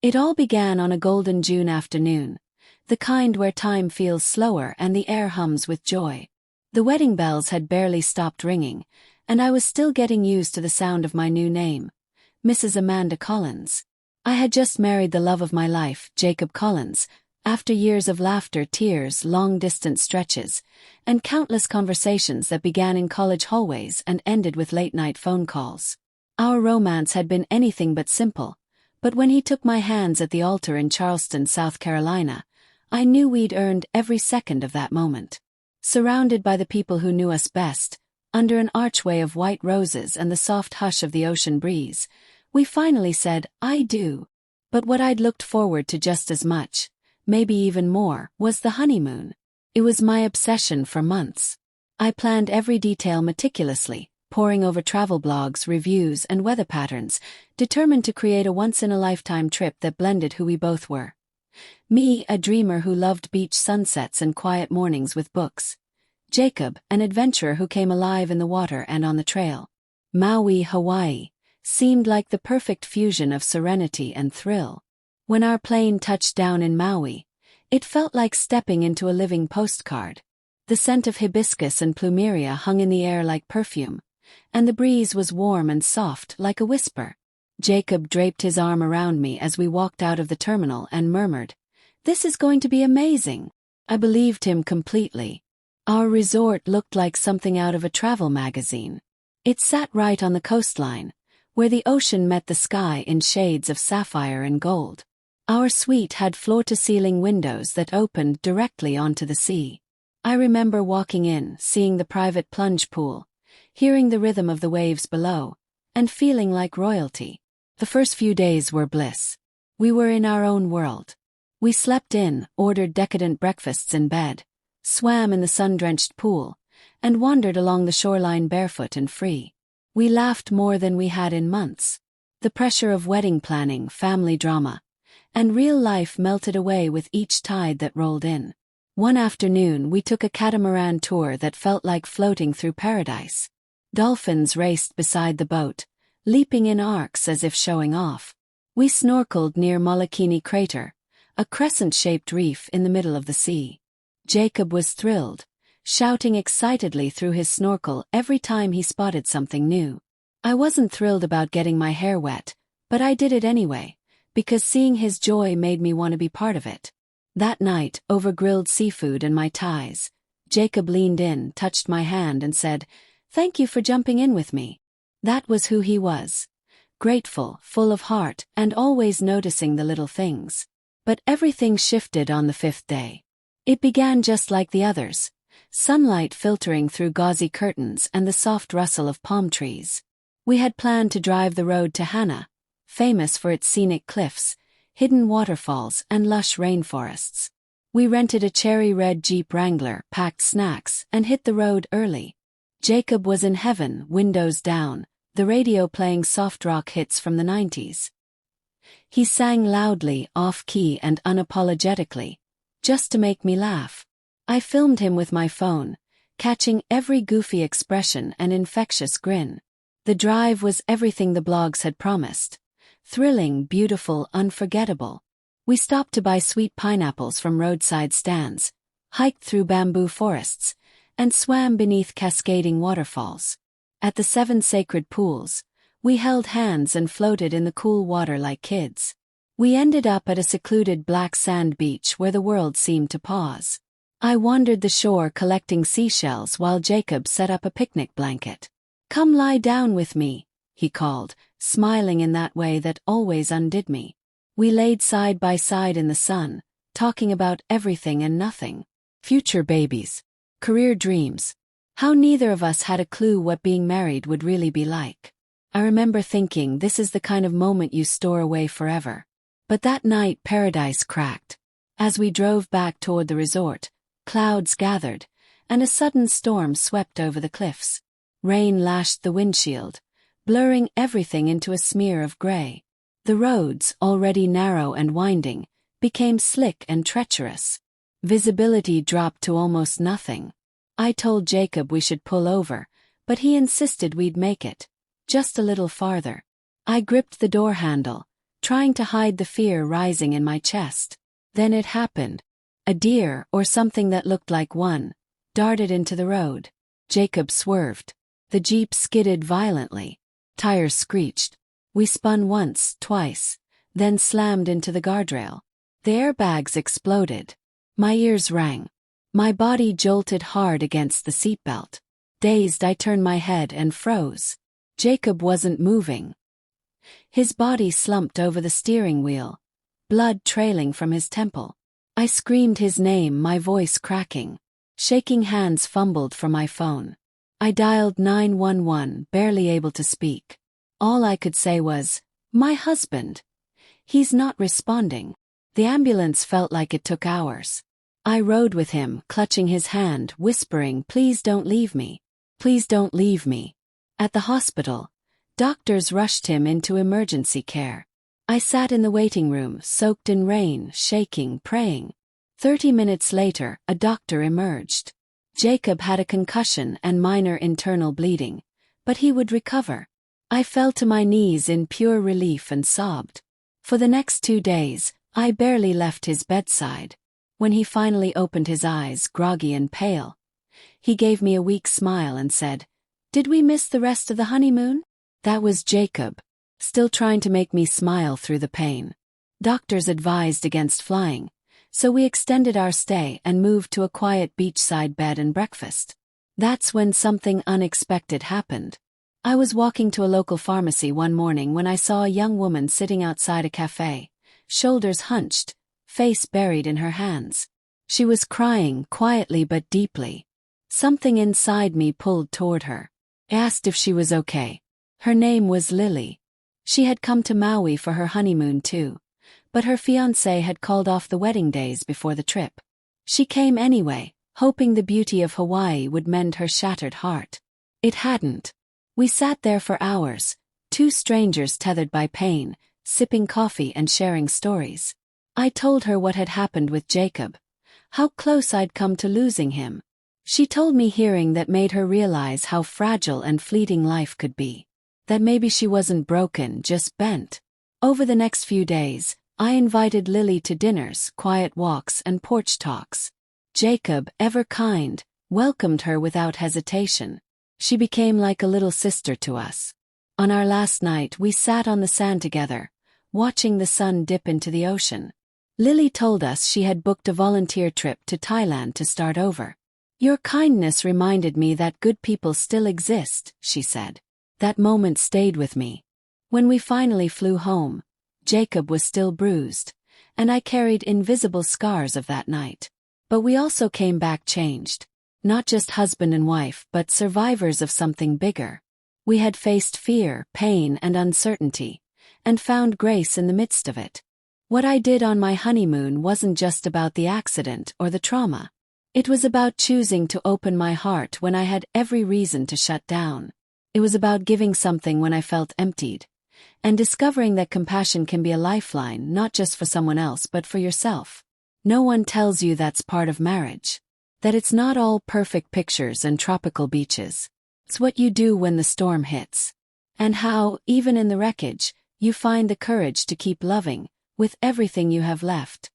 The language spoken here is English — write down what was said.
It all began on a golden June afternoon, the kind where time feels slower and the air hums with joy. The wedding bells had barely stopped ringing, and I was still getting used to the sound of my new name, Mrs. Amanda Collins. I had just married the love of my life, Jacob Collins, after years of laughter, tears, long-distance stretches, and countless conversations that began in college hallways and ended with late-night phone calls. Our romance had been anything but simple, but when he took my hands at the altar in Charleston, South Carolina, I knew we'd earned every second of that moment. Surrounded by the people who knew us best, under an archway of white roses and the soft hush of the ocean breeze, we finally said, "I do." But what I'd looked forward to just as much, maybe even more, was the honeymoon. It was my obsession for months. I planned every detail meticulously, poring over travel blogs, reviews, and weather patterns, determined to create a once-in-a-lifetime trip that blended who we both were. Me, a dreamer who loved beach sunsets and quiet mornings with books. Jacob, an adventurer who came alive in the water and on the trail. Maui, Hawaii, seemed like the perfect fusion of serenity and thrill. When our plane touched down in Maui, it felt like stepping into a living postcard. The scent of hibiscus and plumeria hung in the air like perfume, and the breeze was warm and soft like a whisper. Jacob draped his arm around me as we walked out of the terminal and murmured, "This is going to be amazing." I believed him completely. Our resort looked like something out of a travel magazine. It sat right on the coastline, where the ocean met the sky in shades of sapphire and gold. Our suite had floor-to-ceiling windows that opened directly onto the sea. I remember walking in, seeing the private plunge pool, hearing the rhythm of the waves below, and feeling like royalty. The first few days were bliss. We were in our own world. We slept in, ordered decadent breakfasts in bed, swam in the sun-drenched pool, and wandered along the shoreline barefoot and free. We laughed more than we had in months. The pressure of wedding planning, family drama, and real life melted away with each tide that rolled in. One afternoon we took a catamaran tour that felt like floating through paradise. Dolphins raced beside the boat, leaping in arcs as if showing off. We snorkeled near Molokini Crater, a crescent-shaped reef in the middle of the sea. Jacob was thrilled, shouting excitedly through his snorkel every time he spotted something new. I wasn't thrilled about getting my hair wet, but I did it anyway, because seeing his joy made me want to be part of it. That night, over grilled seafood and Mai Tais, Jacob leaned in, touched my hand and said, "Thank you for jumping in with me." That was who he was. Grateful, full of heart, and always noticing the little things. But everything shifted on the fifth day. It began just like the others, sunlight filtering through gauzy curtains and the soft rustle of palm trees. We had planned to drive the road to Hana, famous for its scenic cliffs, hidden waterfalls, and lush rainforests. We rented a cherry-red Jeep Wrangler, packed snacks, and hit the road early. Jacob was in heaven, windows down, the radio playing soft rock hits from the 90s. He sang loudly, off-key and unapologetically, just to make me laugh. I filmed him with my phone, catching every goofy expression and infectious grin. The drive was everything the blogs had promised. Thrilling, beautiful, unforgettable. We stopped to buy sweet pineapples from roadside stands, hiked through bamboo forests, and swam beneath cascading waterfalls. At the 7 sacred pools, we held hands and floated in the cool water like kids. We ended up at a secluded black sand beach where the world seemed to pause. I wandered the shore collecting seashells while Jacob set up a picnic blanket. "Come lie down with me," he called, smiling in that way that always undid me. We laid side by side in the sun, talking about everything and nothing. Future babies. Career dreams. How neither of us had a clue what being married would really be like. I remember thinking this is the kind of moment you store away forever. But that night paradise cracked. As we drove back toward the resort, clouds gathered, and a sudden storm swept over the cliffs. Rain lashed the windshield, blurring everything into a smear of gray. The roads, already narrow and winding, became slick and treacherous. Visibility dropped to almost nothing. I told Jacob we should pull over, but he insisted we'd make it, just a little farther. I gripped the door handle, trying to hide the fear rising in my chest. Then it happened. A deer, or something that looked like one, darted into the road. Jacob swerved. The Jeep skidded violently. Tires screeched. We spun once, twice, then slammed into the guardrail. The airbags exploded. My ears rang. My body jolted hard against the seatbelt. Dazed, I turned my head and froze. Jacob wasn't moving. His body slumped over the steering wheel, blood trailing from his temple. I screamed his name, my voice cracking. Shaking hands fumbled for my phone. I dialed 911, barely able to speak. All I could say was, "My husband. He's not responding." The ambulance felt like it took hours. I rode with him, clutching his hand, whispering, "Please don't leave me. Please don't leave me." At the hospital, doctors rushed him into emergency care. I sat in the waiting room, soaked in rain, shaking, praying. 30 minutes later, a doctor emerged. Jacob had a concussion and minor internal bleeding, but he would recover. I fell to my knees in pure relief and sobbed. For the next 2 days, I barely left his bedside. When he finally opened his eyes, groggy and pale, he gave me a weak smile and said, "Did we miss the rest of the honeymoon?" That was Jacob, still trying to make me smile through the pain. Doctors advised against flying, so we extended our stay and moved to a quiet beachside bed and breakfast. That's when something unexpected happened. I was walking to a local pharmacy one morning when I saw a young woman sitting outside a cafe, shoulders hunched, face buried in her hands. She was crying, quietly but deeply. Something inside me pulled toward her. I asked if she was okay. Her name was Lily. She had come to Maui for her honeymoon too, but her fiancé had called off the wedding days before the trip. She came anyway, hoping the beauty of Hawaii would mend her shattered heart. It hadn't. We sat there for hours, two strangers tethered by pain, sipping coffee and sharing stories. I told her what had happened with Jacob, how close I'd come to losing him. She told me hearing that made her realize how fragile and fleeting life could be. That maybe she wasn't broken, just bent. Over the next few days, I invited Lily to dinners, quiet walks and porch talks. Jacob, ever kind, welcomed her without hesitation. She became like a little sister to us. On our last night, we sat on the sand together, watching the sun dip into the ocean. Lily told us she had booked a volunteer trip to Thailand to start over. "Your kindness reminded me that good people still exist," she said. That moment stayed with me. When we finally flew home, Jacob was still bruised, and I carried invisible scars of that night. But we also came back changed. Not just husband and wife, but survivors of something bigger. We had faced fear, pain, and uncertainty, and found grace in the midst of it. What I did on my honeymoon wasn't just about the accident or the trauma. It was about choosing to open my heart when I had every reason to shut down. It was about giving something when I felt emptied, and discovering that compassion can be a lifeline not just for someone else but for yourself. No one tells you that's part of marriage. That it's not all perfect pictures and tropical beaches. It's what you do when the storm hits. And how, even in the wreckage, you find the courage to keep loving, with everything you have left.